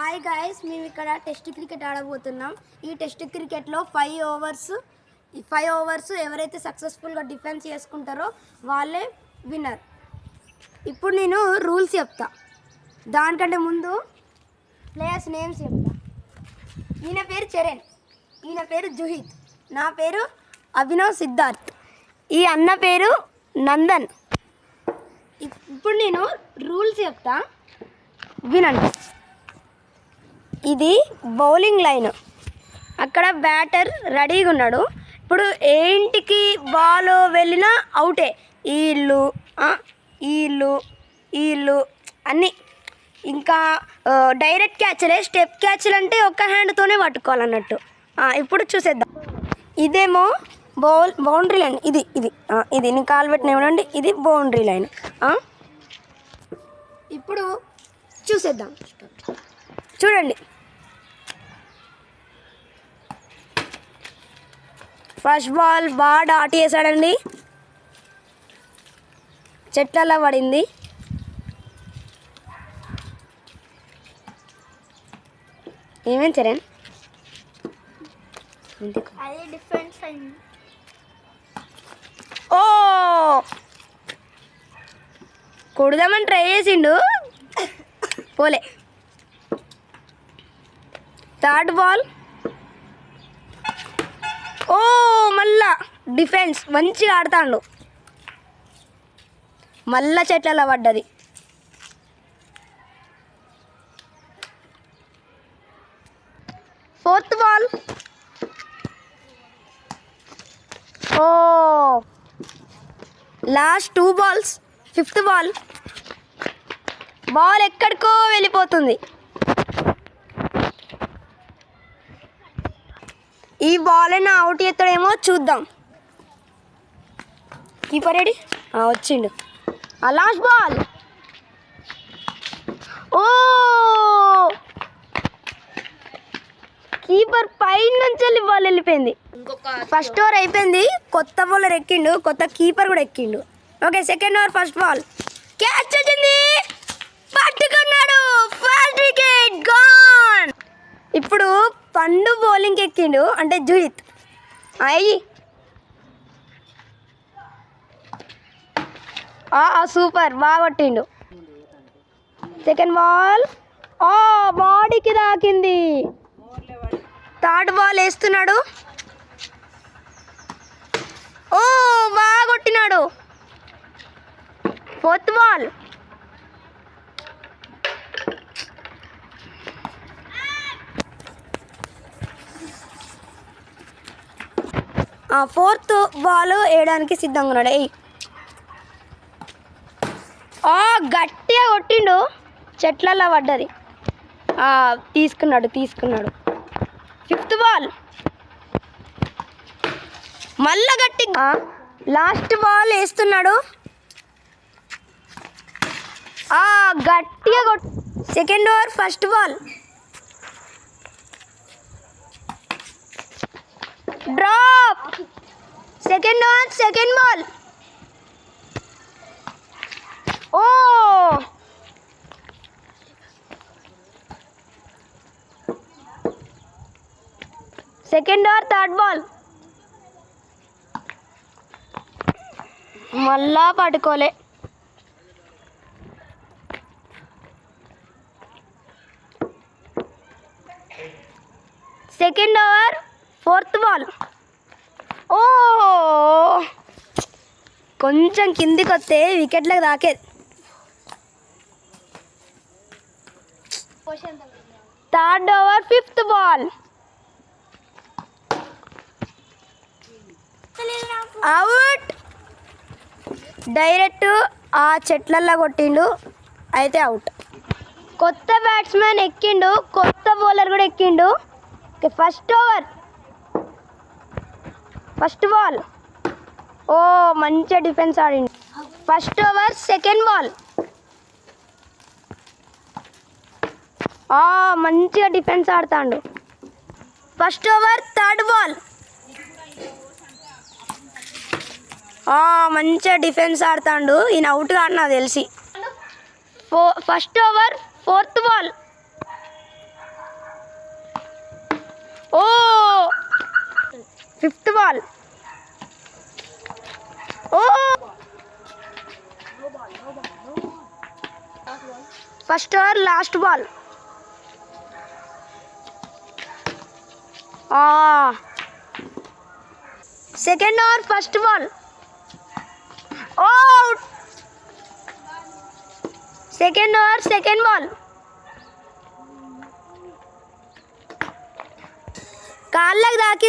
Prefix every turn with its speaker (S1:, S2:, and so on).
S1: Hi guys, మేము ఇక్కడ test cricket ఆడబోతున్నాం. ఈ టెస్ట్ క్రికెట్లో 5 ఓవర్స్ ఎవరైతే సక్సెస్ఫుల్గా డిఫెన్స్ చేసుకుంటారో వాళ్ళే విన్నర్. ఇప్పుడు నేను రూల్స్ చెప్తా, దానికంటే ముందు ప్లేయర్స్ నేమ్స్ చెప్తా. ఈయన పేరు చరణ్, ఈయన పేరు జుహిత్, నా పేరు అభినవ్ సిద్ధార్థ్, ఈ అన్న పేరు నందన్. ఇప్పుడు నేను రూల్స్ చెప్తా, వినండి. ఇది బౌలింగ్ లైన్, అక్కడ బ్యాటర్ రెడీగా ఉన్నాడు. ఇప్పుడు ఏ ఇంటికి బాల్ వెళ్ళినా అవుటే. వీళ్ళు వీళ్ళు అన్నీ. ఇంకా డైరెక్ట్ క్యాచ్లే. స్టెప్ క్యాచ్లు అంటే ఒక్క హ్యాండ్తోనే పట్టుకోవాలన్నట్టు. ఇప్పుడు చూసేద్దాం. ఇదేమో బౌండరీ లైన్. ఇది నేను కాలు పెట్టిన ఇవ్వండి, ఇది బౌండరీ లైన్. ఇప్పుడు చూసేద్దాం, చూడండి. ఫస్ట్ బాల్ బాగా డాట్ చేశాడండి, చెట్లలో పడింది. ఏమేం చరణ్ ఓ కొడదామని ట్రై చేసిండు, పోలే. థర్డ్ బాల్ ఓ మళ్ళా డిఫెన్స్ మంచిగా ఆడుతాడు, మళ్ళా చెట్లలో పడ్డది. ఫోర్త్ బాల్ ఓ last 2 balls. Fifth ball ball ఎక్కడికో వెళ్ళిపోతుంది. ఈ బాల్ అయినా అవుట్ చేస్తాడేమో చూద్దాం. కీపర్ రెడీ, వచ్చిండు. లాస్ట్ బాల్ ఓ కీపర్ పైన నుంచి వెళ్ళి బాల్ వెళ్ళిపోయింది. ఫస్ట్ ఓవర్ అయిపోయింది, కొత్త బౌలర్ ఎక్కిండు, కొత్త కీపర్ కూడా ఎక్కిండు. Okay, second over first ball catch వచ్చింది, పట్టుకున్నాడు, ఫస్ట్ వికెట్ గాన్. ఇప్పుడు పండు బౌలింగ్ ఎక్కిండు, అంటే జుహిత్. అయ్యి సూపర్, బాగా కొట్టిండు. సెకండ్ బాల్ బాడీకి తాకింది. థర్డ్ బాల్ వేస్తున్నాడు, ఓ బాగా కొట్టినాడు. ఫోర్త్ బాల్ ఫోర్త్ బాల్ వేయడానికి సిద్ధంగా ఉన్నాడు. గట్టిగా కొట్టిండు, చెట్లలో పడ్డది. తీసుకున్నాడు. ఫిఫ్త్ బాల్ మళ్ళా గట్టిగా లాస్ట్ బాల్ వేస్తున్నాడు, గట్టిగా second over first ball drop. Second over second ball ఓ సెకండ్ ఓవర్ థర్డ్ బాల్ మళ్ళా పట్టుకోలే. సెకండ్ ఓవర్ ఫోర్త్ బాల్ ఓ కొంచెం కిందికి వస్తే వికెట్లకు తాకేది. Third over fifth ball out. Direct ఆ చెట్లల్లో కొట్టిండు, అయితే అవుట్. కొత్త బ్యాట్స్మెన్ ఎక్కిండు, కొత్త బౌలర్ కూడా ఎక్కిండు. ఫస్ట్ ఓవర్ ఫస్ట్ బాల్ ఓ మంచిగా డిఫెన్స్ ఆడిండు. ఫస్ట్ ఓవర్ సెకండ్ బాల్ మంచిగా డిఫెన్స్ ఆడుతాడు. ఫస్ట్ ఓవర్ థర్డ్ బాల్ మంచిగా డిఫెన్స్ ఆడుతాడు. ఈయన అవుట్ కాదు నాకు తెలిసి. First over fourth ball first over last ball. Second over first ball. Out. Second over second ball. కాళ్ళకి తాకి